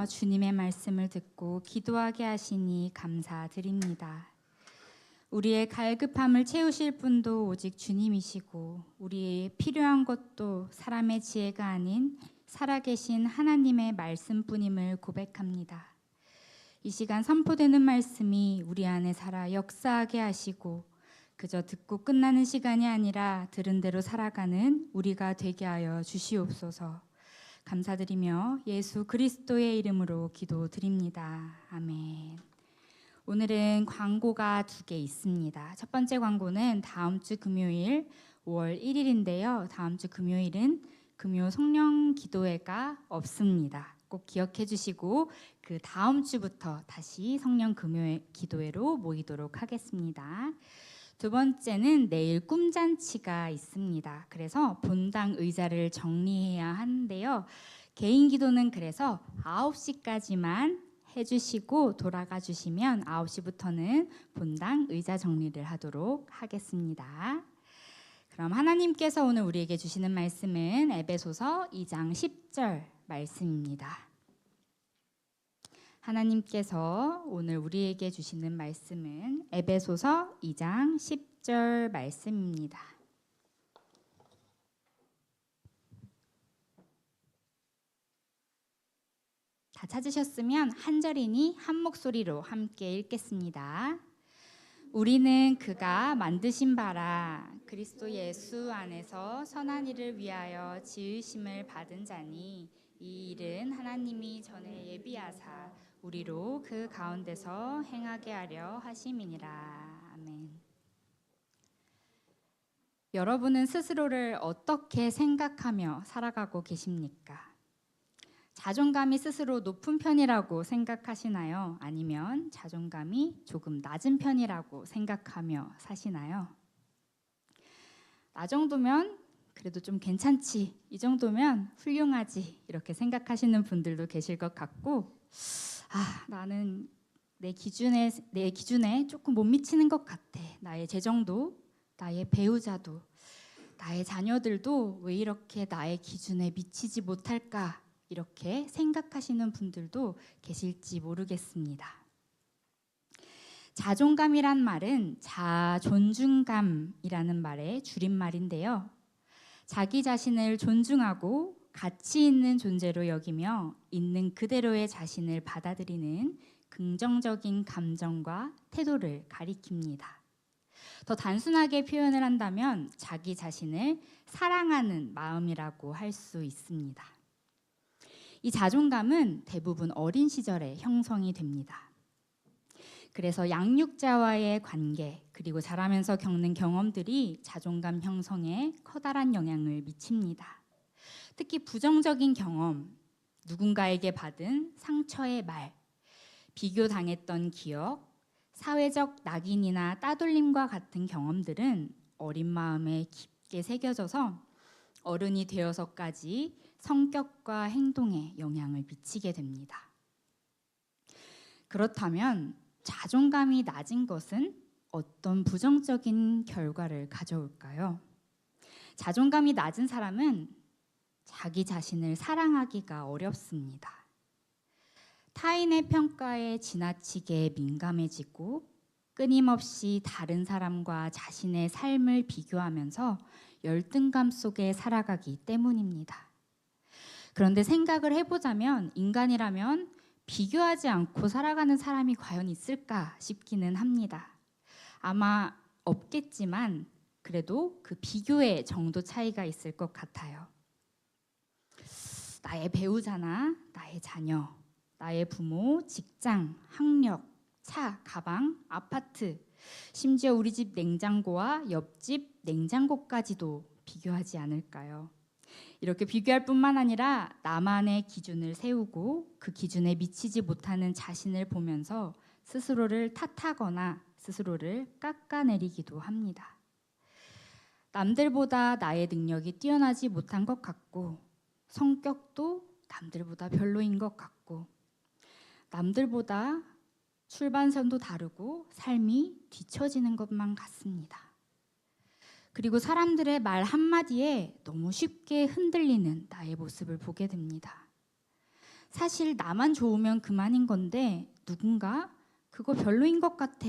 하며 주님의 말씀을 듣고 기도하게 하시니 감사드립니다. 우리의 갈급함을 채우실 분도 오직 주님이시고 우리의 필요한 것도 사람의 지혜가 아닌 살아계신 하나님의 말씀뿐임을 고백합니다. 이 시간 선포되는 말씀이 우리 안에 살아 역사하게 하시고 그저 듣고 끝나는 시간이 아니라 들은 대로 살아가는 우리가 되게 하여 주시옵소서. 감사드리며 예수 그리스도의 이름으로 기도드립니다. 아멘. 오늘은 광고가 2개 있습니다. 첫 번째 광고는 다음 주 금요일 5월 1일인데요. 다음 주 금요일은 금요 성령 기도회가 없습니다. 꼭 기억해 주시고 그 다음 주부터 다시 성령 금요 기도회로 모이도록 하겠습니다. 두 번째는 내일 꿈잔치가 있습니다. 그래서 본당 의자를 정리해야 하는데요. 개인 기도는 그래서 9시까지만 해주시고 돌아가 주시면 9시부터는 본당 의자 정리를 하도록 하겠습니다. 그럼 하나님께서 오늘 우리에게 주시는 말씀은 에베소서 2장 10절 말씀입니다. 하나님께서 오늘 우리에게 주시는 말씀은 에베소서 2장 10절 말씀입니다. 다 찾으셨으면 한 절이니 한 목소리로 함께 읽겠습니다. 우리는 그가 만드신 바라 그리스도 예수 안에서 선한 일을 위하여 지으심을 받은 자니 이 일은 하나님이 전에 예비하사 우리로 그 가운데서 행하게 하려 하심이니라. 아멘. 여러분은 스스로를 어떻게 생각하며 살아가고 계십니까? 자존감이 스스로 높은 편이라고 생각하시나요? 아니면 자존감이 조금 낮은 편이라고 생각하며 사시나요? 나 정도면 그래도 좀 괜찮지, 이 정도면 훌륭하지 이렇게 생각하시는 분들도 계실 것 같고 나는 내 기준에 조금 못 미치는 것 같아. 나의 재정도, 나의 배우자도, 나의 자녀들도 왜 이렇게 나의 기준에 미치지 못할까? 이렇게 생각하시는 분들도 계실지 모르겠습니다. 자존감이란 말은 자존중감이라는 말의 줄임말인데요. 자기 자신을 존중하고 가치 있는 존재로 여기며 있는 그대로의 자신을 받아들이는 긍정적인 감정과 태도를 가리킵니다. 더 단순하게 표현을 한다면 자기 자신을 사랑하는 마음이라고 할 수 있습니다. 이 자존감은 대부분 어린 시절에 형성이 됩니다. 그래서 양육자와의 관계 그리고 자라면서 겪는 경험들이 자존감 형성에 커다란 영향을 미칩니다. 특히 부정적인 경험, 누군가에게 받은 상처의 말, 비교당했던 기억, 사회적 낙인이나 따돌림과 같은 경험들은 어린 마음에 깊게 새겨져서 어른이 되어서까지 성격과 행동에 영향을 미치게 됩니다. 그렇다면 자존감이 낮은 것은 어떤 부정적인 결과를 가져올까요? 자존감이 낮은 사람은 자기 자신을 사랑하기가 어렵습니다. 타인의 평가에 지나치게 민감해지고 끊임없이 다른 사람과 자신의 삶을 비교하면서 열등감 속에 살아가기 때문입니다. 그런데 생각을 해보자면 인간이라면 비교하지 않고 살아가는 사람이 과연 있을까 싶기는 합니다. 아마 없겠지만 그래도 그 비교의 정도 차이가 있을 것 같아요. 나의 배우자나 나의 자녀, 나의 부모, 직장, 학력, 차, 가방, 아파트, 심지어 우리 집 냉장고와 옆집 냉장고까지도 비교하지 않을까요? 이렇게 비교할 뿐만 아니라 나만의 기준을 세우고 그 기준에 미치지 못하는 자신을 보면서 스스로를 탓하거나 스스로를 깎아내리기도 합니다. 남들보다 나의 능력이 뛰어나지 못한 것 같고 성격도 남들보다 별로인 것 같고 남들보다 출발선도 다르고 삶이 뒤처지는 것만 같습니다. 그리고 사람들의 말 한마디에 너무 쉽게 흔들리는 나의 모습을 보게 됩니다. 사실 나만 좋으면 그만인 건데 누군가 그거 별로인 것 같아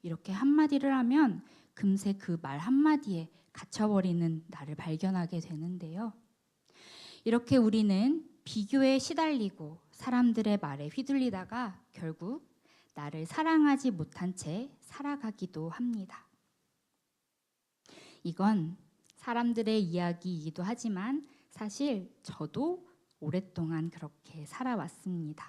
이렇게 한마디를 하면 금세 그 말 한마디에 갇혀버리는 나를 발견하게 되는데요. 이렇게 우리는 비교에 시달리고 사람들의 말에 휘둘리다가 결국 나를 사랑하지 못한 채 살아가기도 합니다. 이건 사람들의 이야기이기도 하지만 사실 저도 오랫동안 그렇게 살아왔습니다.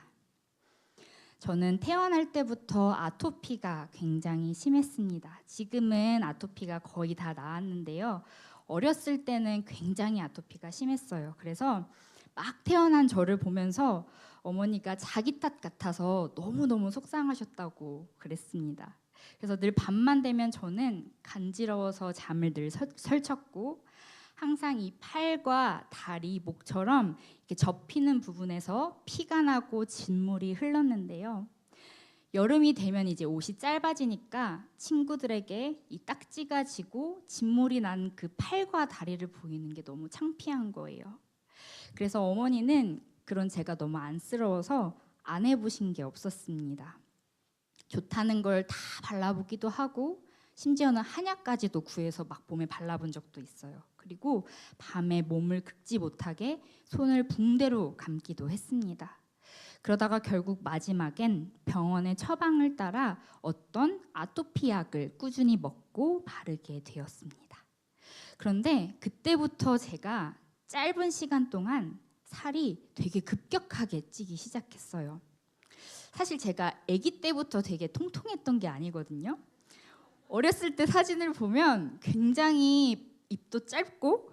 저는 태어날 때부터 아토피가 굉장히 심했습니다. 지금은 아토피가 거의 다 나았는데요. 어렸을 때는 굉장히 아토피가 심했어요. 그래서 막 태어난 저를 보면서 어머니가 자기 탓 같아서 너무너무 속상하셨다고 그랬습니다. 그래서 늘 밤만 되면 저는 간지러워서 잠을 늘 설쳤고 항상 이 팔과 다리, 목처럼 이렇게 접히는 부분에서 피가 나고 진물이 흘렀는데요. 여름이 되면 이제 옷이 짧아지니까 친구들에게 이 딱지가 지고 진물이 난 그 팔과 다리를 보이는 게 너무 창피한 거예요. 그래서 어머니는 그런 제가 너무 안쓰러워서 안 해보신 게 없었습니다. 좋다는 걸 다 발라보기도 하고 심지어는 한약까지도 구해서 막 몸에 발라본 적도 있어요. 그리고 밤에 몸을 긁지 못하게 손을 붕대로 감기도 했습니다. 그러다가 결국 마지막엔 병원의 처방을 따라 어떤 아토피 약을 꾸준히 먹고 바르게 되었습니다. 그런데 그때부터 제가 짧은 시간 동안 살이 되게 급격하게 찌기 시작했어요. 사실 제가 아기 때부터 되게 통통했던 게 아니거든요. 어렸을 때 사진을 보면 굉장히 입도 짧고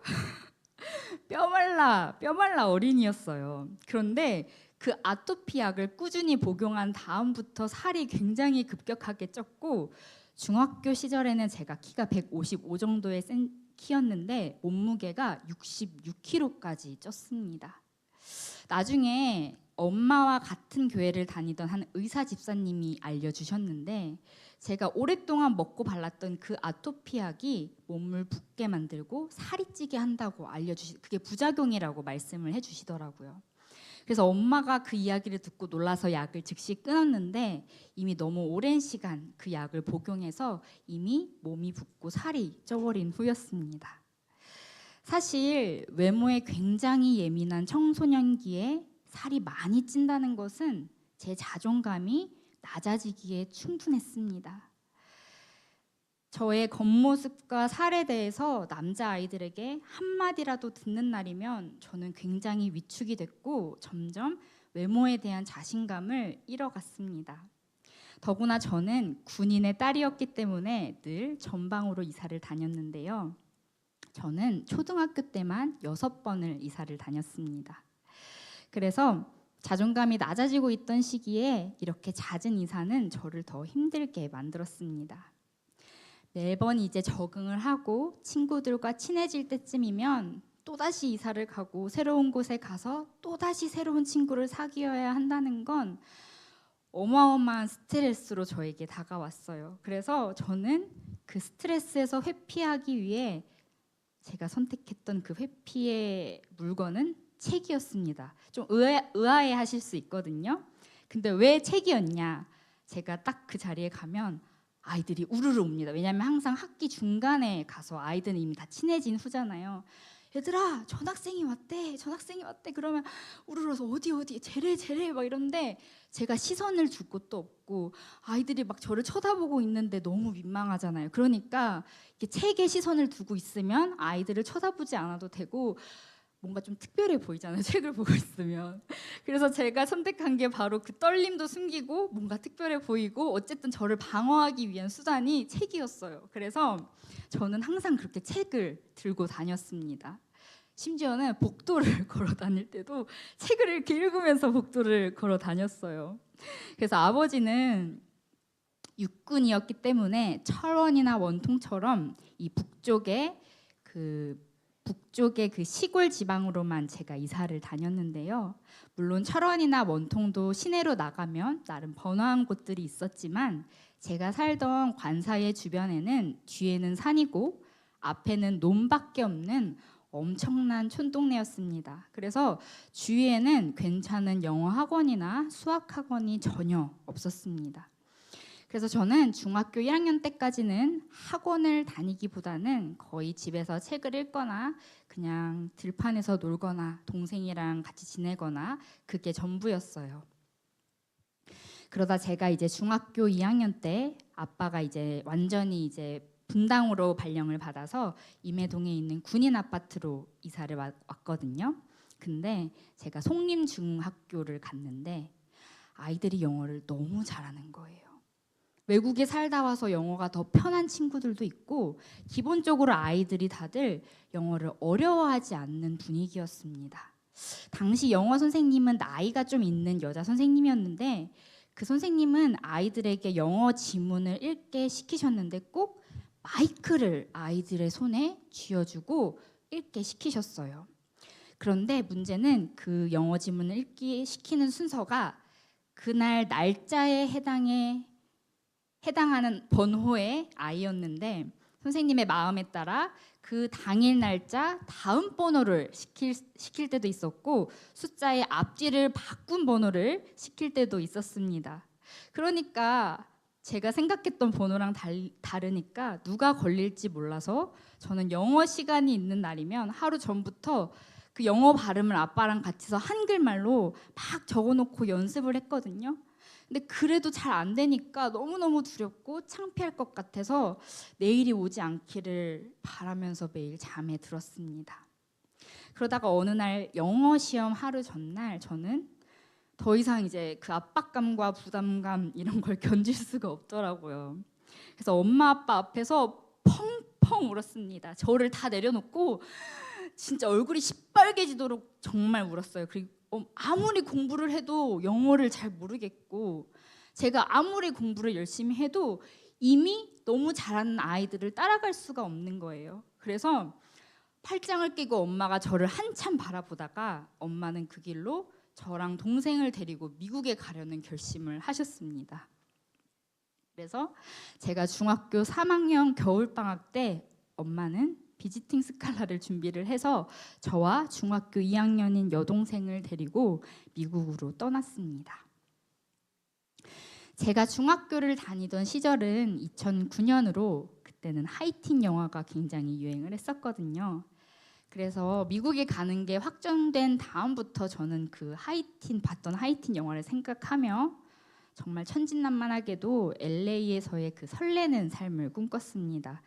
뼈말라 어린이였어요. 그런데 그 아토피 약을 꾸준히 복용한 다음부터 살이 굉장히 급격하게 쪘고 중학교 시절에는 제가 키가 155 정도의 키였는데 몸무게가 66kg까지 쪘습니다. 나중에 엄마와 같은 교회를 다니던 한 의사 집사님이 알려주셨는데 제가 오랫동안 먹고 발랐던 그 아토피 약이 몸을 붓게 만들고 살이 찌게 한다고 그게 부작용이라고 말씀을 해주시더라고요. 그래서 엄마가 그 이야기를 듣고 놀라서 약을 즉시 끊었는데 이미 너무 오랜 시간 그 약을 복용해서 이미 몸이 붓고 살이 쪄버린 후였습니다. 사실 외모에 굉장히 예민한 청소년기에 살이 많이 찐다는 것은 제 자존감이 낮아지기에 충분했습니다. 저의 겉모습과 살에 대해서 남자아이들에게 한마디라도 듣는 날이면 저는 굉장히 위축이 됐고 점점 외모에 대한 자신감을 잃어갔습니다. 더구나 저는 군인의 딸이었기 때문에 늘 전방으로 이사를 다녔는데요. 저는 초등학교 때만 6번을 이사를 다녔습니다. 그래서 자존감이 낮아지고 있던 시기에 이렇게 잦은 이사는 저를 더 힘들게 만들었습니다. 매번 이제 적응을 하고 친구들과 친해질 때쯤이면 또다시 이사를 가고 새로운 곳에 가서 또다시 새로운 친구를 사귀어야 한다는 건 어마어마한 스트레스로 저에게 다가왔어요. 그래서 저는 그 스트레스에서 회피하기 위해 제가 선택했던 그 회피의 물건은 책이었습니다. 좀 의아해 하실 수 있거든요. 근데 왜 책이었냐? 제가 딱 그 자리에 가면 아이들이 우르르 옵니다. 왜냐하면 항상 학기 중간에 가서 아이들은 이미 다 친해진 후잖아요. 얘들아, 전학생이 왔대. 그러면 우르르서 어디 쟤래 막 이런데 제가 시선을 줄 곳도 없고 아이들이 막 저를 쳐다보고 있는데 너무 민망하잖아요. 그러니까 이렇게 책에 시선을 두고 있으면 아이들을 쳐다보지 않아도 되고 뭔가 좀 특별해 보이잖아요. 책을 보고 있으면. 그래서 제가 선택한 게 바로 그 떨림도 숨기고 뭔가 특별해 보이고 어쨌든 저를 방어하기 위한 수단이 책이었어요. 그래서 저는 항상 그렇게 책을 들고 다녔습니다. 심지어는 복도를 걸어 다닐 때도 책을 이렇게 읽으면서 복도를 걸어 다녔어요. 그래서 아버지는 육군이었기 때문에 철원이나 원통처럼 이 북쪽의 그 시골 지방으로만 제가 이사를 다녔는데요. 물론 철원이나 원통도 시내로 나가면 나름 번화한 곳들이 있었지만 제가 살던 관사의 주변에는 뒤에는 산이고 앞에는 논밖에 없는 엄청난 촌동네였습니다. 그래서 주위에는 괜찮은 영어 학원이나 수학 학원이 전혀 없었습니다. 그래서 저는 중학교 1학년 때까지는 학원을 다니기보다는 거의 집에서 책을 읽거나 그냥 들판에서 놀거나 동생이랑 같이 지내거나 그게 전부였어요. 그러다 제가 이제 중학교 2학년 때 아빠가 이제 완전히 이제 분당으로 발령을 받아서 임해동에 있는 군인 아파트로 이사를 왔거든요. 근데 제가 송림중학교를 갔는데 아이들이 영어를 너무 잘하는 거예요. 외국에 살다 와서 영어가 더 편한 친구들도 있고 기본적으로 아이들이 다들 영어를 어려워하지 않는 분위기였습니다. 당시 영어 선생님은 나이가 좀 있는 여자 선생님이었는데 그 선생님은 아이들에게 영어 지문을 읽게 시키셨는데 꼭 마이크를 아이들의 손에 쥐어주고 읽게 시키셨어요. 그런데 문제는 그 영어 지문을 읽게 시키는 순서가 그날 날짜에 해당하는 번호의 아이였는데 선생님의 마음에 따라 그 당일 날짜 다음 번호를 시킬 때도 있었고 숫자의 앞뒤를 바꾼 번호를 시킬 때도 있었습니다. 그러니까 제가 생각했던 번호랑 다르니까 누가 걸릴지 몰라서 저는 영어 시간이 있는 날이면 하루 전부터 그 영어 발음을 아빠랑 같이서 한글말로 막 적어놓고 연습을 했거든요. 근데 그래도 잘 안 되니까 너무너무 두렵고 창피할 것 같아서 내일이 오지 않기를 바라면서 매일 잠에 들었습니다. 그러다가 어느 날 영어 시험 하루 전날 저는 더 이상 이제 그 압박감과 부담감 이런 걸 견딜 수가 없더라고요. 그래서 엄마 아빠 앞에서 펑펑 울었습니다. 저를 다 내려놓고 진짜 얼굴이 시뻘개지도록 정말 울었어요. 그리고 아무리 공부를 해도 영어를 잘 모르겠고 제가 아무리 공부를 열심히 해도 이미 너무 잘하는 아이들을 따라갈 수가 없는 거예요. 그래서 팔짱을 끼고 엄마가 저를 한참 바라보다가 엄마는 그 길로 저랑 동생을 데리고 미국에 가려는 결심을 하셨습니다. 그래서 제가 중학교 3학년 겨울방학 때 엄마는 비지팅 스칼라를 준비를 해서 저와 중학교 2학년인 여동생을 데리고 미국으로 떠났습니다. 제가 중학교를 다니던 시절은 2009년으로 그때는 하이틴 영화가 굉장히 유행을 했었거든요. 그래서 미국에 가는 게 확정된 다음부터 저는 그 봤던 하이틴 영화를 생각하며 정말 천진난만하게도 LA에서의 그 설레는 삶을 꿈꿨습니다.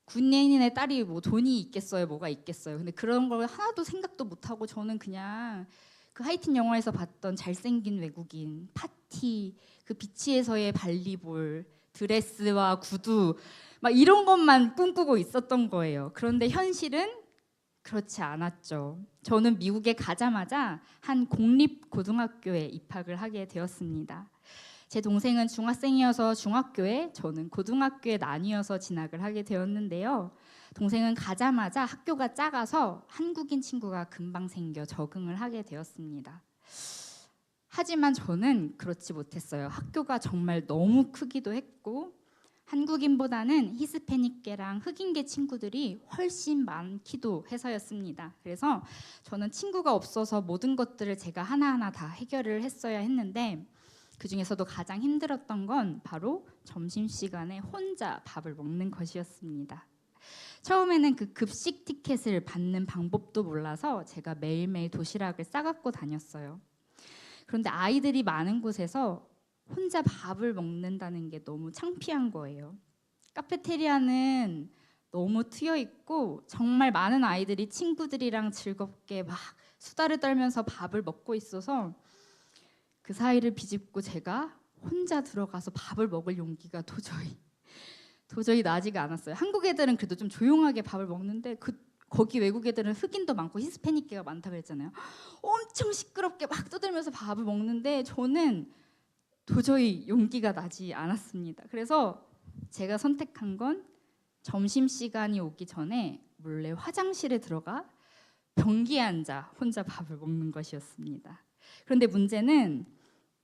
군인의 딸이 뭐 돈이 있겠어요, 뭐가 있겠어요. 근데 그런 걸 하나도 생각도 못하고 저는 그냥 그 하이틴 영화에서 봤던 잘생긴 외국인, 파티, 그 비치에서의 발리볼, 드레스와 구두 막 이런 것만 꿈꾸고 있었던 거예요. 그런데 현실은 그렇지 않았죠. 저는 미국에 가자마자 한 공립고등학교에 입학을 하게 되었습니다. 제 동생은 중학생이어서 중학교에, 저는 고등학교에 나뉘어서 진학을 하게 되었는데요. 동생은 가자마자 학교가 작아서 한국인 친구가 금방 생겨 적응을 하게 되었습니다. 하지만 저는 그렇지 못했어요. 학교가 정말 너무 크기도 했고 한국인보다는 히스패닉계랑 흑인계 친구들이 훨씬 많기도 해서였습니다. 그래서 저는 친구가 없어서 모든 것들을 제가 하나하나 다 해결을 했어야 했는데 그 중에서도 가장 힘들었던 건 바로 점심시간에 혼자 밥을 먹는 것이었습니다. 처음에는 그 급식 티켓을 받는 방법도 몰라서 제가 매일매일 도시락을 싸갖고 다녔어요. 그런데 아이들이 많은 곳에서 혼자 밥을 먹는다는 게 너무 창피한 거예요. 카페테리아는 너무 트여 있고 정말 많은 아이들이 친구들이랑 즐겁게 막 수다를 떨면서 밥을 먹고 있어서 그 사이를 비집고 제가 혼자 들어가서 밥을 먹을 용기가 도저히 나지가 않았어요. 한국 애들은 그래도 좀 조용하게 밥을 먹는데 거기 외국 애들은 흑인도 많고 히스패닉계가 많다 그랬잖아요. 엄청 시끄럽게 막 떠들면서 밥을 먹는데 저는 도저히 용기가 나지 않았습니다. 그래서 제가 선택한 건 점심시간이 오기 전에 몰래 화장실에 들어가 변기에 앉아 혼자 밥을 먹는 것이었습니다. 그런데 문제는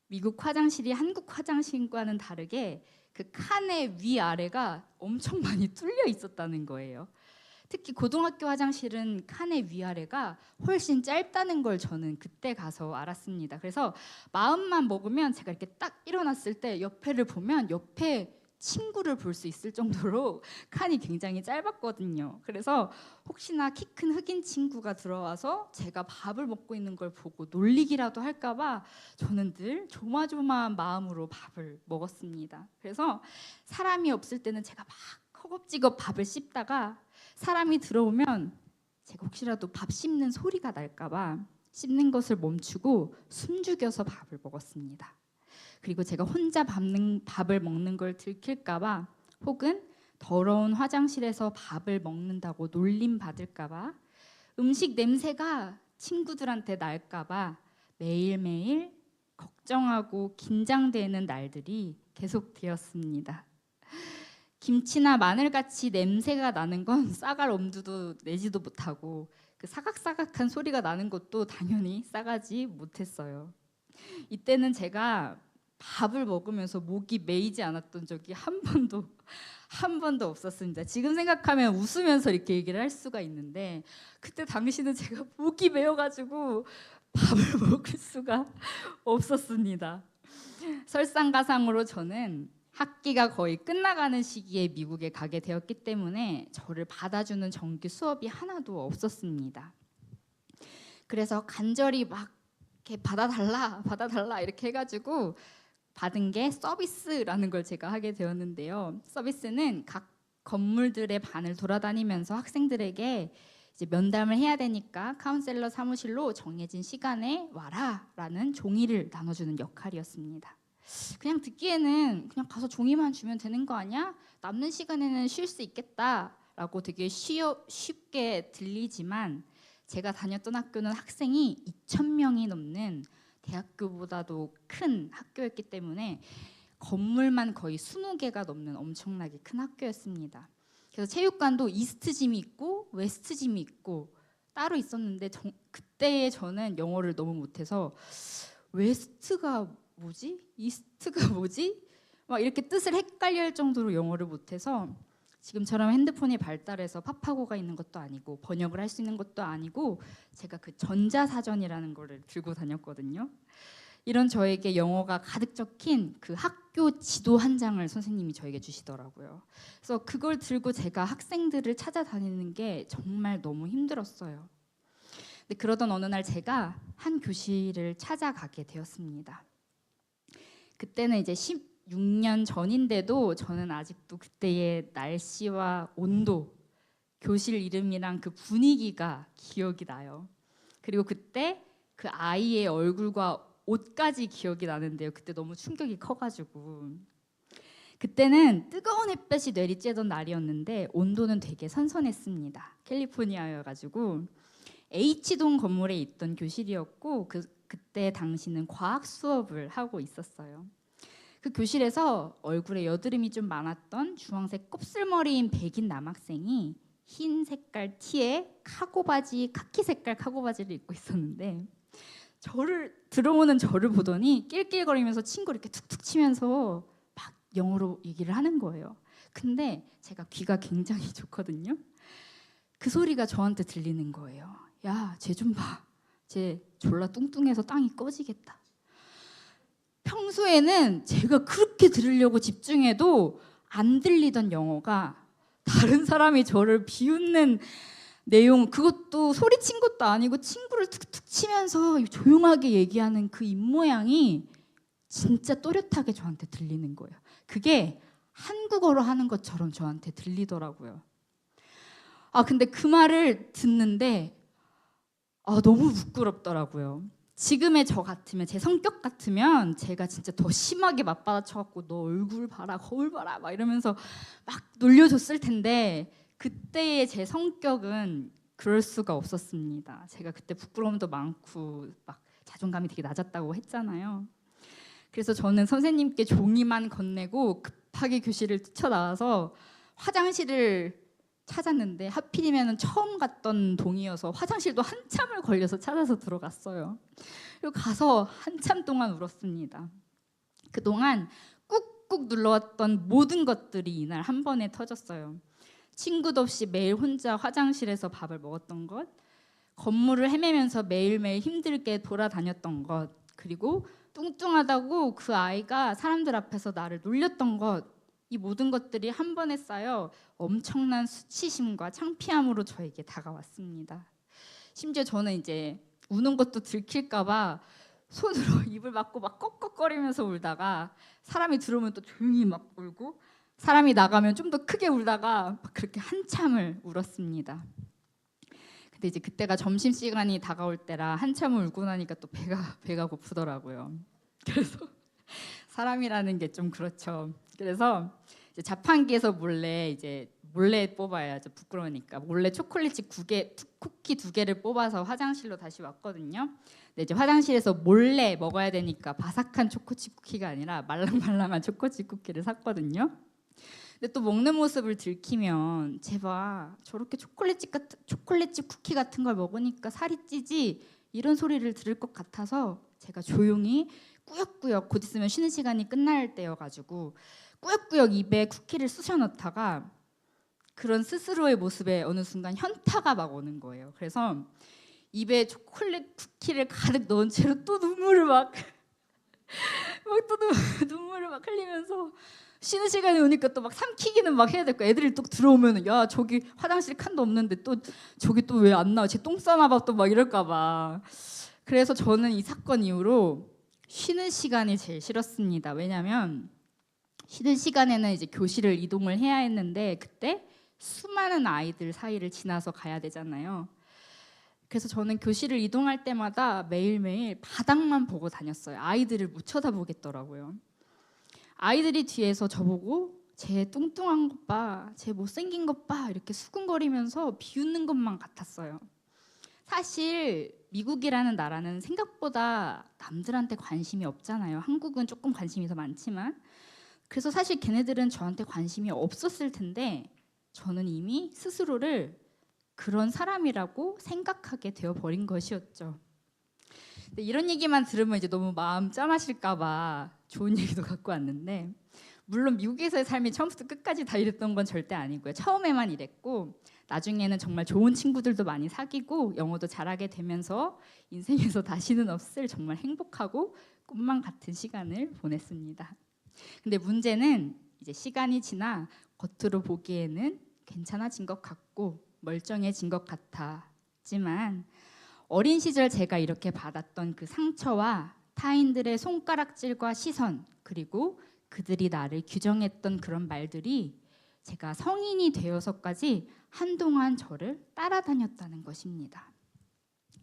미국 화장실이 한국 화장실과는 다르게 그 칸의 위아래가 엄청 많이 뚫려 있었다는 거예요. 특히 고등학교 화장실은 칸의 위아래가 훨씬 짧다는 걸 저는 그때 가서 알았습니다. 그래서 마음만 먹으면 제가 이렇게 딱 일어났을 때 옆에를 보면 옆에 친구를 볼 수 있을 정도로 칸이 굉장히 짧았거든요. 그래서 혹시나 키 큰 흑인 친구가 들어와서 제가 밥을 먹고 있는 걸 보고 놀리기라도 할까봐 저는 늘 조마조마한 마음으로 밥을 먹었습니다. 그래서 사람이 없을 때는 제가 막 허겁지겁 밥을 씹다가 사람이 들어오면 제가 혹시라도 밥 씹는 소리가 날까봐 씹는 것을 멈추고 숨죽여서 밥을 먹었습니다. 그리고 제가 혼자 밥을 먹는 걸 들킬까봐 혹은 더러운 화장실에서 밥을 먹는다고 놀림 받을까봐 음식 냄새가 친구들한테 날까봐 매일매일 걱정하고 긴장되는 날들이 계속되었습니다. 김치나 마늘같이 냄새가 나는 건 싸갈 엄두도 내지도 못하고 그 사각사각한 소리가 나는 것도 당연히 싸가지 못했어요. 이때는 제가 밥을 먹으면서 목이 메이지 않았던 적이 한 번도 없었습니다. 지금 생각하면 웃으면서 이렇게 얘기를 할 수가 있는데 그때 당시는 제가 목이 메어가지고 밥을 먹을 수가 없었습니다. 설상가상으로 저는 학기가 거의 끝나가는 시기에 미국에 가게 되었기 때문에 저를 받아주는 정규 수업이 하나도 없었습니다. 그래서 간절히 막 이렇게 받아달라 이렇게 해가지고 받은 게 서비스라는 걸 제가 하게 되었는데요. 서비스는 각 건물들의 반을 돌아다니면서 학생들에게 이제 면담을 해야 되니까 카운셀러 사무실로 정해진 시간에 와라라는 종이를 나눠주는 역할이었습니다. 그냥 듣기에는 그냥 가서 종이만 주면 되는 거 아니야? 남는 시간에는 쉴 수 있겠다라고 되게 쉽게 들리지만 제가 다녔던 학교는 학생이 2,000명이 넘는 대학교보다도 큰 학교였기 때문에 건물만 거의 20개가 넘는 엄청나게 큰 학교였습니다. 그래서 체육관도 이스트짐이 있고 웨스트짐이 있고 따로 있었는데 그때의 저는 영어를 너무 못해서 웨스트가 뭐지? 이스트가 뭐지? 막 이렇게 뜻을 헷갈려 할 정도로 영어를 못해서 지금처럼 핸드폰이 발달해서 파파고가 있는 것도 아니고 번역을 할 수 있는 것도 아니고 제가 그 전자사전이라는 거를 들고 다녔거든요. 이런 저에게 영어가 가득 적힌 그 학교 지도 한 장을 선생님이 저에게 주시더라고요. 그래서 그걸 들고 제가 학생들을 찾아다니는 게 정말 너무 힘들었어요. 근데 그러던 어느 날 제가 한 교실을 찾아가게 되었습니다. 그때는 이제 16년 전인데도 저는 아직도 그때의 날씨와 온도, 교실 이름이랑 그 분위기가 기억이 나요. 그리고 그때 그 아이의 얼굴과 옷까지 기억이 나는데요. 그때 너무 충격이 커가지고 그때는 뜨거운 햇볕이 내리쬐던 날이었는데 온도는 되게 선선했습니다. 캘리포니아여가지고 H동 건물에 있던 교실이었고 그때 당시는 과학 수업을 하고 있었어요. 그 교실에서 얼굴에 여드름이 좀 많았던 주황색 곱슬머리인 백인 남학생이 흰 색깔 티에 카키 색깔 카고 바지를 입고 있었는데 들어오는 저를 보더니 낄낄거리면서 친구를 이렇게 툭툭 치면서 막 영어로 얘기를 하는 거예요. 근데 제가 귀가 굉장히 좋거든요. 그 소리가 저한테 들리는 거예요. 야, 쟤 좀 봐. 쟤 졸라 뚱뚱해서 땅이 꺼지겠다. 평소에는 제가 그렇게 들으려고 집중해도 안 들리던 영어가 다른 사람이 저를 비웃는 내용, 그것도 소리친 것도 아니고 친구를 툭툭 치면서 조용하게 얘기하는 그 입모양이 진짜 또렷하게 저한테 들리는 거예요. 그게 한국어로 하는 것처럼 저한테 들리더라고요. 근데 그 말을 듣는데 너무 부끄럽더라고요. 지금의 저 같으면, 제 성격 같으면 제가 진짜 더 심하게 맞받아쳐갖고 너 얼굴 봐라, 거울 봐라 막 이러면서 막 놀려줬을 텐데 그때의 제 성격은 그럴 수가 없었습니다. 제가 그때 부끄러움도 많고 막 자존감이 되게 낮았다고 했잖아요. 그래서 저는 선생님께 종이만 건네고 급하게 교실을 뛰쳐나와서 화장실을 찾았는데 하필이면 처음 갔던 동이어서 화장실도 한참을 걸려서 찾아서 들어갔어요. 그리고 가서 한참 동안 울었습니다. 그동안 꾹꾹 눌러왔던 모든 것들이 이날 한 번에 터졌어요. 친구도 없이 매일 혼자 화장실에서 밥을 먹었던 것, 건물을 헤매면서 매일매일 힘들게 돌아다녔던 것, 그리고 뚱뚱하다고 그 아이가 사람들 앞에서 나를 놀렸던 것, 이 모든 것들이 한 번에 쌓여 엄청난 수치심과 창피함으로 저에게 다가왔습니다. 심지어 저는 이제 우는 것도 들킬까봐 손으로 입을 막고 막 꺽꺽거리면서 울다가 사람이 들어오면 또 조용히 막 울고 사람이 나가면 좀 더 크게 울다가 막 그렇게 한참을 울었습니다. 근데 이제 그때가 점심시간이 다가올 때라 한참을 울고 나니까 또 배가 고프더라고요. 그래서 사람이라는 게 좀 그렇죠. 그래서 이제 자판기에서 몰래 뽑아야죠. 부끄러우니까 몰래 초콜릿 쿠키 2개를 뽑아서 화장실로 다시 왔거든요. 근데 이제 화장실에서 몰래 먹어야 되니까 바삭한 초코칩 쿠키가 아니라 말랑말랑한 초코칩 쿠키를 샀거든요. 근데 또 먹는 모습을 들키면 제발 저렇게 초콜릿집 쿠키 같은 걸 먹으니까 살이 찌지 이런 소리를 들을 것 같아서 제가 조용히 꾸역꾸역 곧 있으면 쉬는 시간이 끝날 때여가지고 꾸역꾸역 입에 쿠키를 쑤셔 넣다가 그런 스스로의 모습에 어느 순간 현타가 막 오는 거예요. 그래서 입에 초콜릿 쿠키를 가득 넣은 채로 또 눈물을 막 눈물을 막 흘리면서 쉬는 시간이 오니까 또 막 삼키기는 막 해야 될 거야. 애들이 또 들어오면 야 저기 화장실 칸도 없는데 또 저기 또 왜 안 나와? 쟤 똥 싸나 봐 또 막 이럴까 봐. 그래서 저는 이 사건 이후로 쉬는 시간이 제일 싫었습니다. 왜냐하면 쉬는 시간에는 이제 교실을 이동을 해야 했는데 그때 수많은 아이들 사이를 지나서 가야 되잖아요. 그래서 저는 교실을 이동할 때마다 매일매일 바닥만 보고 다녔어요. 아이들을 못 쳐다보겠더라고요. 아이들이 뒤에서 저보고 쟤 뚱뚱한 것 봐, 쟤 못생긴 것 봐 이렇게 수근거리면서 비웃는 것만 같았어요. 사실 미국이라는 나라는 생각보다 남들한테 관심이 없잖아요. 한국은 조금 관심이 더 많지만 그래서 사실 걔네들은 저한테 관심이 없었을 텐데 저는 이미 스스로를 그런 사람이라고 생각하게 되어버린 것이었죠. 근데 이런 얘기만 들으면 이제 너무 마음 짠하실까봐 좋은 얘기도 갖고 왔는데 물론 미국에서의 삶이 처음부터 끝까지 다 이랬던 건 절대 아니고요. 처음에만 이랬고 나중에는 정말 좋은 친구들도 많이 사귀고 영어도 잘하게 되면서 인생에서 다시는 없을 정말 행복하고 꿈만 같은 시간을 보냈습니다. 근데 문제는 이제 시간이 지나 겉으로 보기에는 괜찮아진 것 같고 멀쩡해진 것 같았지만 어린 시절 제가 이렇게 받았던 그 상처와 타인들의 손가락질과 시선 그리고 그들이 나를 규정했던 그런 말들이 제가 성인이 되어서까지 한동안 저를 따라다녔다는 것입니다.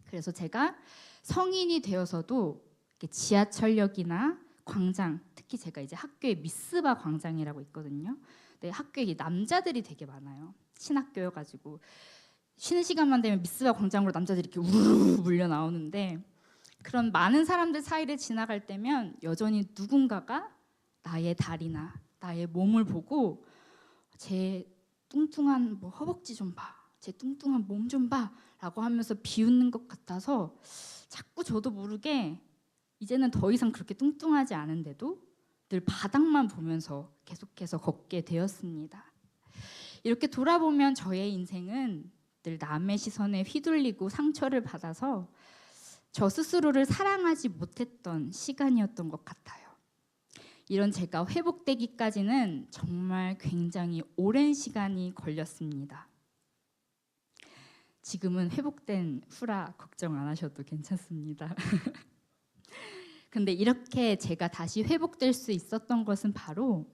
그래서 제가 성인이 되어서도 지하철역이나 광장, 특히 제가 이제 학교에 미스바 광장이라고 있거든요. 근데 학교에 남자들이 되게 많아요. 신학교여가지고 쉬는 시간만 되면 미스바 광장으로 남자들이 이렇게 우르르 물려 나오는데 그런 많은 사람들 사이를 지나갈 때면 여전히 누군가가 나의 다리나 나의 몸을 보고 제 뚱뚱한 뭐 허벅지 좀 봐, 제 뚱뚱한 몸 좀 봐라고 하면서 비웃는 것 같아서 자꾸 저도 모르게 이제는 더 이상 그렇게 뚱뚱하지 않은데도 늘 바닥만 보면서 계속해서 걷게 되었습니다. 이렇게 돌아보면 저의 인생은 늘 남의 시선에 휘둘리고 상처를 받아서 저 스스로를 사랑하지 못했던 시간이었던 것 같아요. 이런 제가 회복되기까지는 정말 굉장히 오랜 시간이 걸렸습니다. 지금은 회복된 후라 걱정 안 하셔도 괜찮습니다. 근데 이렇게 제가 다시 회복될 수 있었던 것은 바로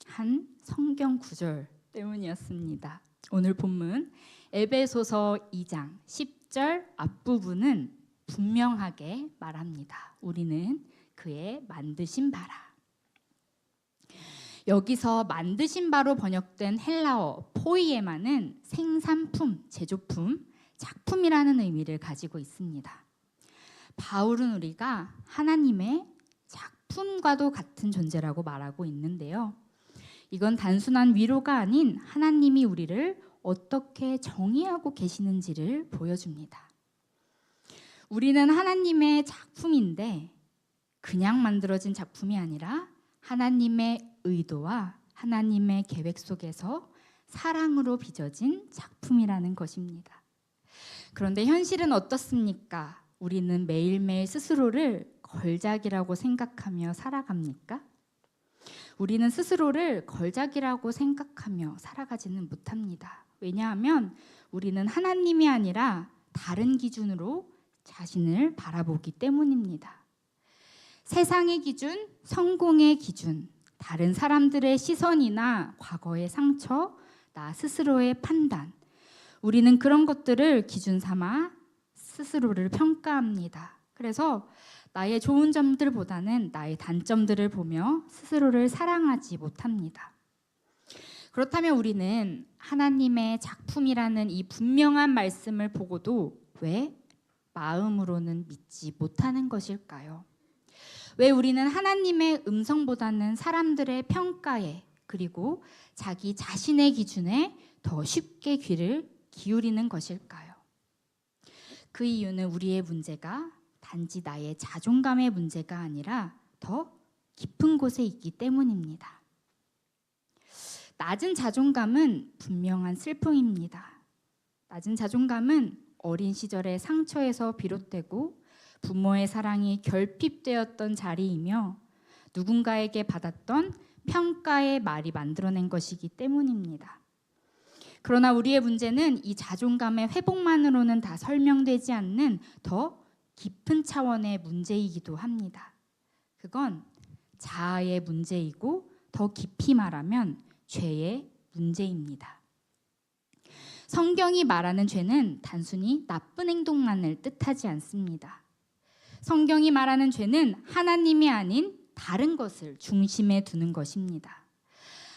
한 성경 구절 때문이었습니다. 오늘 본문 에베소서 2장 10절 앞부분은 분명하게 말합니다. 우리는 그의 만드신 바라. 여기서 만드신 바로 번역된 헬라어 포이에마는 생산품, 제조품, 작품이라는 의미를 가지고 있습니다. 바울은 우리가 하나님의 작품과도 같은 존재라고 말하고 있는데요. 이건 단순한 위로가 아닌 하나님이 우리를 어떻게 정의하고 계시는지를 보여줍니다. 우리는 하나님의 작품인데 그냥 만들어진 작품이 아니라 하나님의 의도와 하나님의 계획 속에서 사랑으로 빚어진 작품이라는 것입니다. 그런데 현실은 어떻습니까? 우리는 매일매일 스스로를 걸작이라고 생각하며 살아갑니까? 우리는 스스로를 걸작이라고 생각하며 살아가지는 못합니다. 왜냐하면 우리는 하나님이 아니라 다른 기준으로 자신을 바라보기 때문입니다. 세상의 기준, 성공의 기준, 다른 사람들의 시선이나 과거의 상처, 나 스스로의 판단, 우리는 그런 것들을 기준 삼아 스스로를 평가합니다. 그래서 나의 좋은 점들보다는 나의 단점들을 보며 스스로를 사랑하지 못합니다. 그렇다면 우리는 하나님의 작품이라는 이 분명한 말씀을 보고도 왜 마음으로는 믿지 못하는 것일까요? 왜 우리는 하나님의 음성보다는 사람들의 평가에 그리고 자기 자신의 기준에 더 쉽게 귀를 기울이는 것일까요? 그 이유는 우리의 문제가 단지 나의 자존감의 문제가 아니라 더 깊은 곳에 있기 때문입니다. 낮은 자존감은 분명한 슬픔입니다. 낮은 자존감은 어린 시절의 상처에서 비롯되고 부모의 사랑이 결핍되었던 자리이며 누군가에게 받았던 평가의 말이 만들어낸 것이기 때문입니다. 그러나 우리의 문제는 이 자존감의 회복만으로는 다 설명되지 않는 더 깊은 차원의 문제이기도 합니다. 그건 자아의 문제이고 더 깊이 말하면 죄의 문제입니다. 성경이 말하는 죄는 단순히 나쁜 행동만을 뜻하지 않습니다. 성경이 말하는 죄는 하나님이 아닌 다른 것을 중심에 두는 것입니다.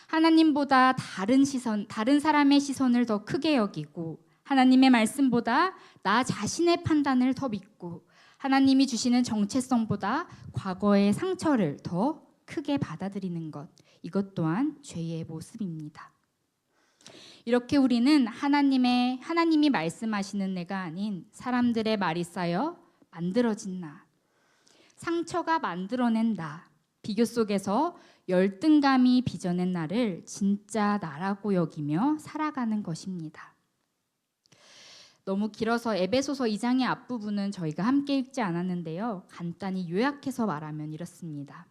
하나님보다 다른 사람의 시선을 더 크게 여기고 하나님의 말씀보다 나 자신의 판단을 더 믿고 하나님이 주시는 정체성보다 과거의 상처를 더 크게 받아들이는 것, 이것 또한 죄의 모습입니다. 이렇게 우리는 하나님이 말씀하시는 내가 아닌 사람들의 말이 쌓여 만들어진 나, 상처가 만들어낸 나, 비교 속에서 열등감이 빚어낸 나를 진짜 나라고 여기며 살아가는 것입니다. 너무 길어서 에베소서 2장의 앞부분은 저희가 함께 읽지 않았는데요. 간단히 요약해서 말하면 이렇습니다.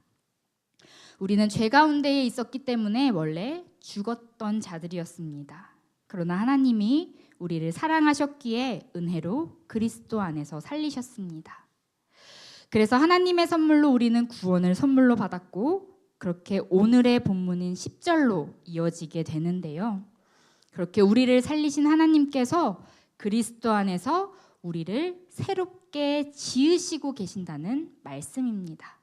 우리는 죄 가운데에 있었기 때문에 원래 죽었던 자들이었습니다. 그러나 하나님이 우리를 사랑하셨기에 은혜로 그리스도 안에서 살리셨습니다. 그래서 하나님의 선물로 우리는 구원을 선물로 받았고 그렇게 오늘의 본문인 10절로 이어지게 되는데요. 그렇게 우리를 살리신 하나님께서 그리스도 안에서 우리를 새롭게 지으시고 계신다는 말씀입니다.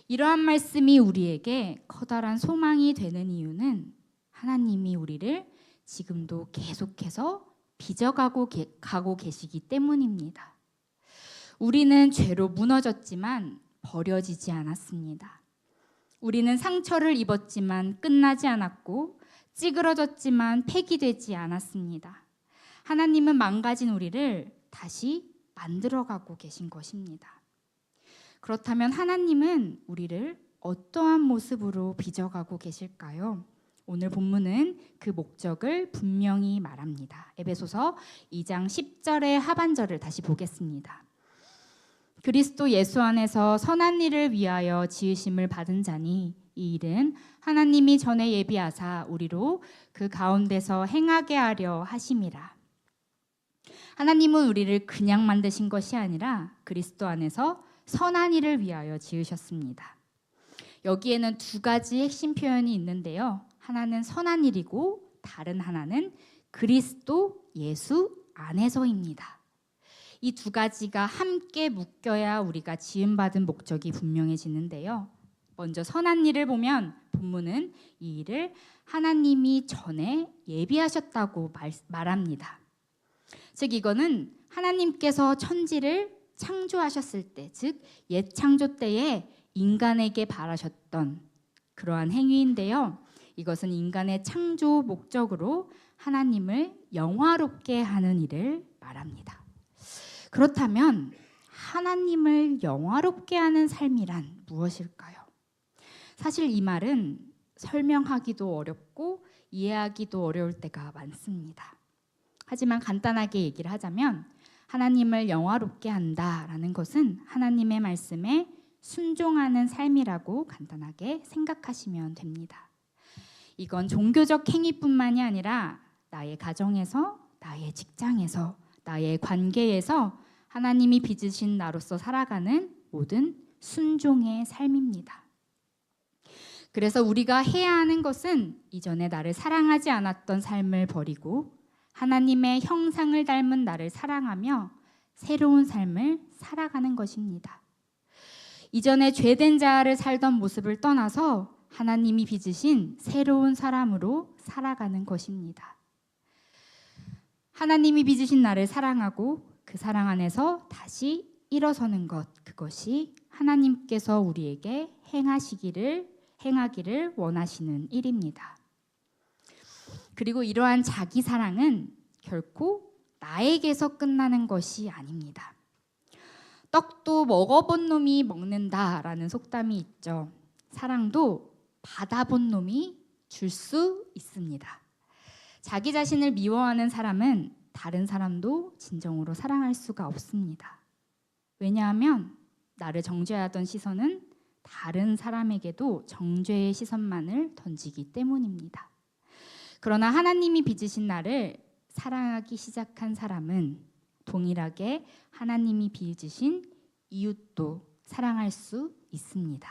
이러한 말씀이 우리에게 커다란 소망이 되는 이유는 하나님이 우리를 지금도 계속해서 빚어가고 계시기 때문입니다. 우리는 죄로 무너졌지만 버려지지 않았습니다. 우리는 상처를 입었지만 끝나지 않았고 찌그러졌지만 폐기되지 않았습니다. 하나님은 망가진 우리를 다시 만들어가고 계신 것입니다. 그렇다면 하나님은 우리를 어떠한 모습으로 빚어가고 계실까요? 오늘 본문은 그 목적을 분명히 말합니다. 에베소서 2장 10절의 하반절을 다시 보겠습니다. 그리스도 예수 안에서 선한 일을 위하여 지으심을 받은 자니 이 일은 하나님이 전에 예비하사 우리로 그 가운데서 행하게 하려 하심이라. 하나님은 우리를 그냥 만드신 것이 아니라 그리스도 안에서 선한 일을 위하여 지으셨습니다. 여기에는 두 가지 핵심 표현이 있는데요. 하나는 선한 일이고 다른 하나는 그리스도 예수 안에서입니다. 이 두 가지가 함께 묶여야 우리가 지음받은 목적이 분명해지는데요. 먼저 선한 일을 보면 본문은 이 일을 하나님이 전에 예비하셨다고 말합니다. 즉 이거는 하나님께서 천지를 창조하셨을 때, 즉 옛 창조 때에 인간에게 바라셨던 그러한 행위인데요. 이것은 인간의 창조 목적으로 하나님을 영화롭게 하는 일을 말합니다. 그렇다면 하나님을 영화롭게 하는 삶이란 무엇일까요? 사실 이 말은 설명하기도 어렵고 이해하기도 어려울 때가 많습니다. 하지만 간단하게 얘기를 하자면 하나님을 영화롭게 한다라는 것은 하나님의 말씀에 순종하는 삶이라고 간단하게 생각하시면 됩니다. 이건 종교적 행위뿐만이 아니라 나의 가정에서, 나의 직장에서, 나의 관계에서 하나님이 빚으신 나로서 살아가는 모든 순종의 삶입니다. 그래서 우리가 해야 하는 것은 이전에 나를 사랑하지 않았던 삶을 버리고 하나님의 형상을 닮은 나를 사랑하며 새로운 삶을 살아가는 것입니다. 이전에 죄된 자를 살던 모습을 떠나서 하나님이 빚으신 새로운 사람으로 살아가는 것입니다. 하나님이 빚으신 나를 사랑하고 그 사랑 안에서 다시 일어서는 것, 그것이 하나님께서 우리에게 행하기를 원하시는 일입니다. 그리고 이러한 자기 사랑은 결코 나에게서 끝나는 것이 아닙니다. 떡도 먹어본 놈이 먹는다라는 속담이 있죠. 사랑도 받아본 놈이 줄 수 있습니다. 자기 자신을 미워하는 사람은 다른 사람도 진정으로 사랑할 수가 없습니다. 왜냐하면 나를 정죄하던 시선은 다른 사람에게도 정죄의 시선만을 던지기 때문입니다. 그러나 하나님이 빚으신 나를 사랑하기 시작한 사람은 동일하게 하나님이 빚으신 이웃도 사랑할 수 있습니다.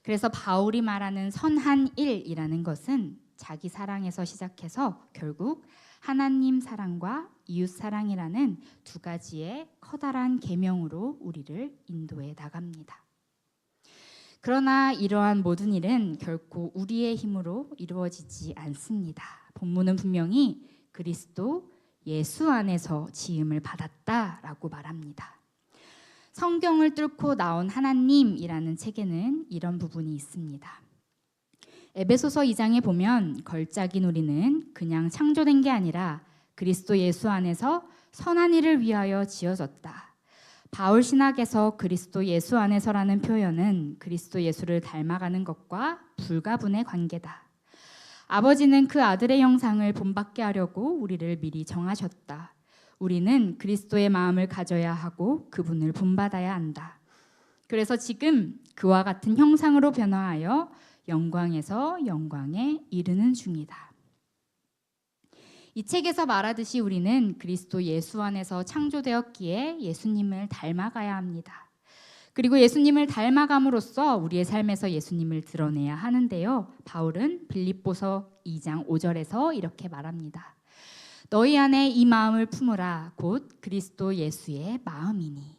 그래서 바울이 말하는 선한 일이라는 것은 자기 사랑에서 시작해서 결국 하나님 사랑과 이웃 사랑이라는 두 가지의 커다란 계명으로 우리를 인도해 나갑니다. 그러나 이러한 모든 일은 결코 우리의 힘으로 이루어지지 않습니다. 본문은 분명히 그리스도 예수 안에서 지음을 받았다라고 말합니다. 성경을 뚫고 나온 하나님이라는 책에는 이런 부분이 있습니다. 에베소서 2장에 보면 걸작인 우리는 그냥 창조된 게 아니라 그리스도 예수 안에서 선한 일을 위하여 지어졌다. 바울 신학에서 그리스도 예수 안에서라는 표현은 그리스도 예수를 닮아가는 것과 불가분의 관계다. 아버지는 그 아들의 형상을 본받게 하려고 우리를 미리 정하셨다. 우리는 그리스도의 마음을 가져야 하고 그분을 본받아야 한다. 그래서 지금 그와 같은 형상으로 변화하여 영광에서 영광에 이르는 중이다. 이 책에서 말하듯이 우리는 그리스도 예수 안에서 창조되었기에 예수님을 닮아가야 합니다. 그리고 예수님을 닮아감으로써 우리의 삶에서 예수님을 드러내야 하는데요. 바울은 빌립보서 2장 5절에서 이렇게 말합니다. 너희 안에 이 마음을 품으라 곧 그리스도 예수의 마음이니.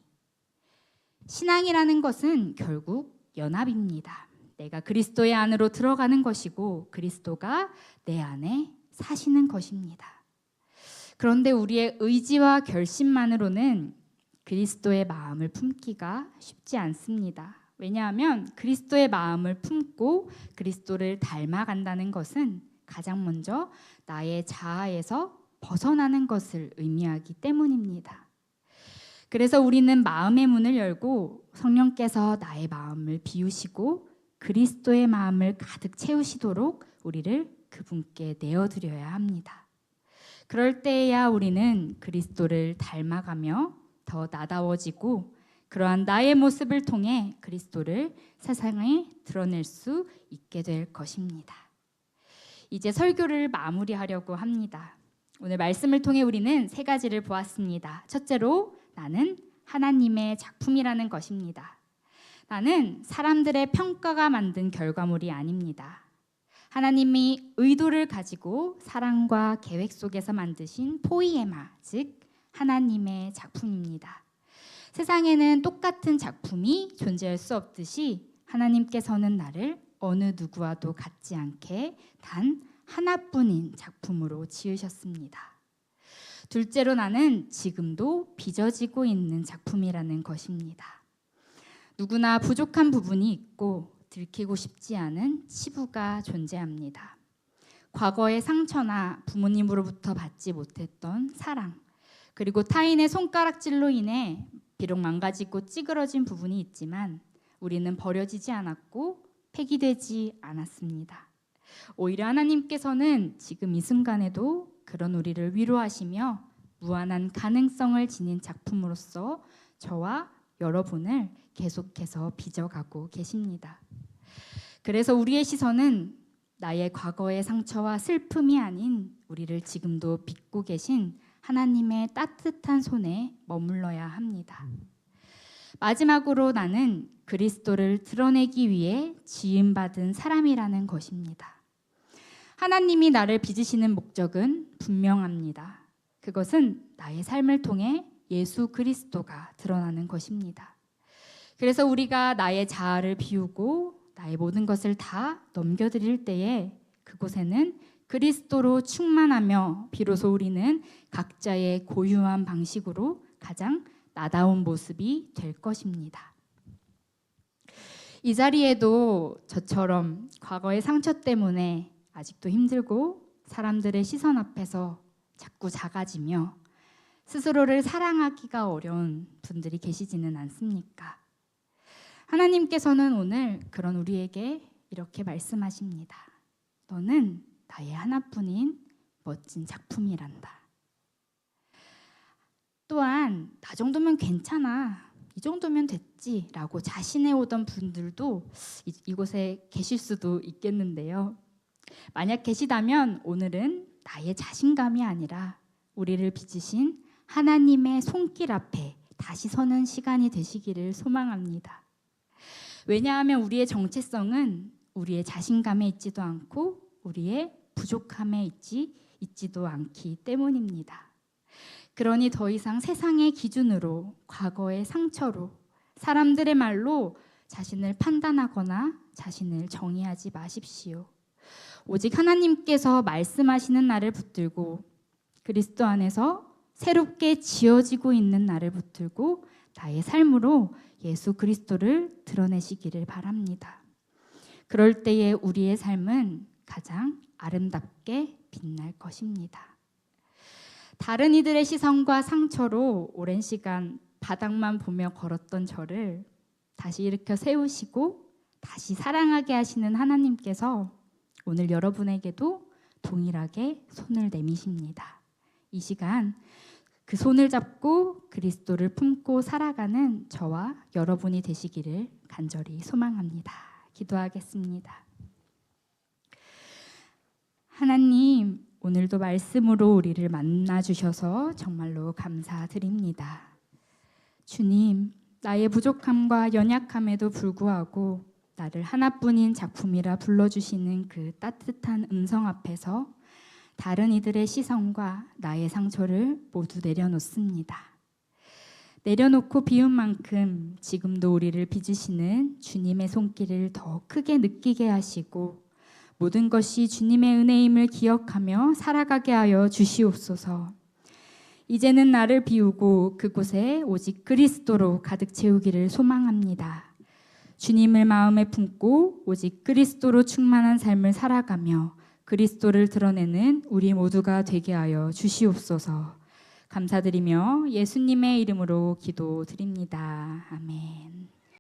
신앙이라는 것은 결국 연합입니다. 내가 그리스도의 안으로 들어가는 것이고 그리스도가 내 안에 사시는 것입니다. 그런데 우리의 의지와 결심만으로는 그리스도의 마음을 품기가 쉽지 않습니다. 왜냐하면 그리스도의 마음을 품고 그리스도를 닮아간다는 것은 가장 먼저 나의 자아에서 벗어나는 것을 의미하기 때문입니다. 그래서 우리는 마음의 문을 열고 성령께서 나의 마음을 비우시고 그리스도의 마음을 가득 채우시도록 우리를 그분께 내어드려야 합니다. 그럴 때에야 우리는 그리스도를 닮아가며 더 나다워지고 그러한 나의 모습을 통해 그리스도를 세상에 드러낼 수 있게 될 것입니다. 이제 설교를 마무리하려고 합니다. 오늘 말씀을 통해 우리는 세 가지를 보았습니다. 첫째로 나는 하나님의 작품이라는 것입니다. 나는 사람들의 평가가 만든 결과물이 아닙니다. 하나님이 의도를 가지고 사랑과 계획 속에서 만드신 포이에마, 즉 하나님의 작품입니다. 세상에는 똑같은 작품이 존재할 수 없듯이 하나님께서는 나를 어느 누구와도 같지 않게 단 하나뿐인 작품으로 지으셨습니다. 둘째로 나는 지금도 빚어지고 있는 작품이라는 것입니다. 누구나 부족한 부분이 있고 들키고 싶지 않은 치부가 존재합니다. 과거의 상처나 부모님으로부터 받지 못했던 사랑, 그리고 타인의 손가락질로 인해 비록 망가지고 찌그러진 부분이 있지만 우리는 버려지지 않았고 폐기되지 않았습니다. 오히려 하나님께서는 지금 이 순간에도 그런 우리를 위로하시며 무한한 가능성을 지닌 작품으로서 저와 여러분을 계속해서 빚어가고 계십니다. 그래서 우리의 시선은 나의 과거의 상처와 슬픔이 아닌 우리를 지금도 빚고 계신 하나님의 따뜻한 손에 머물러야 합니다. 마지막으로 나는 그리스도를 드러내기 위해 지음받은 사람이라는 것입니다. 하나님이 나를 빚으시는 목적은 분명합니다. 그것은 나의 삶을 통해 예수 그리스도가 드러나는 것입니다. 그래서 우리가 나의 자아를 비우고 나의 모든 것을 다 넘겨드릴 때에 그곳에는 그리스도로 충만하며 비로소 우리는 각자의 고유한 방식으로 가장 나다운 모습이 될 것입니다. 이 자리에도 저처럼 과거의 상처 때문에 아직도 힘들고 사람들의 시선 앞에서 자꾸 작아지며 스스로를 사랑하기가 어려운 분들이 계시지는 않습니까? 하나님께서는 오늘 그런 우리에게 이렇게 말씀하십니다. 너는 나의 하나뿐인 멋진 작품이란다. 또한 나 정도면 괜찮아, 이 정도면 됐지 라고 자신해 오던 분들도 이곳에 계실 수도 있겠는데요. 만약 계시다면 오늘은 나의 자신감이 아니라 우리를 빚으신 하나님의 손길 앞에 다시 서는 시간이 되시기를 소망합니다. 왜냐하면 우리의 정체성은 우리의 자신감에 있지도 않고 우리의 부족함에 있지도 않기 때문입니다. 그러니 더 이상 세상의 기준으로, 과거의 상처로, 사람들의 말로 자신을 판단하거나 자신을 정의하지 마십시오. 오직 하나님께서 말씀하시는 나를 붙들고 그리스도 안에서 새롭게 지어지고 있는 나를 붙들고 나의 삶으로 예수 그리스도를 드러내시기를 바랍니다. 그럴 때에 우리의 삶은 가장 아름답게 빛날 것입니다. 다른 이들의 시선과 상처로 오랜 시간 바닥만 보며 걸었던 저를 다시 일으켜 세우시고 다시 사랑하게 하시는 하나님께서 오늘 여러분에게도 동일하게 손을 내미십니다. 이 시간 그 손을 잡고 그리스도를 품고 살아가는 저와 여러분이 되시기를 간절히 소망합니다. 기도하겠습니다. 하나님, 오늘도 말씀으로 우리를 만나주셔서 정말로 감사드립니다. 주님, 나의 부족함과 연약함에도 불구하고 나를 하나뿐인 작품이라 불러주시는 그 따뜻한 음성 앞에서 다른 이들의 시선과 나의 상처를 모두 내려놓습니다. 내려놓고 비운 만큼 지금도 우리를 빚으시는 주님의 손길을 더 크게 느끼게 하시고 모든 것이 주님의 은혜임을 기억하며 살아가게 하여 주시옵소서. 이제는 나를 비우고 그곳에 오직 그리스도로 가득 채우기를 소망합니다. 주님을 마음에 품고 오직 그리스도로 충만한 삶을 살아가며 그리스도를 드러내는 우리 모두가 되게 하여 주시옵소서. 감사드리며 예수님의 이름으로 기도드립니다. 아멘.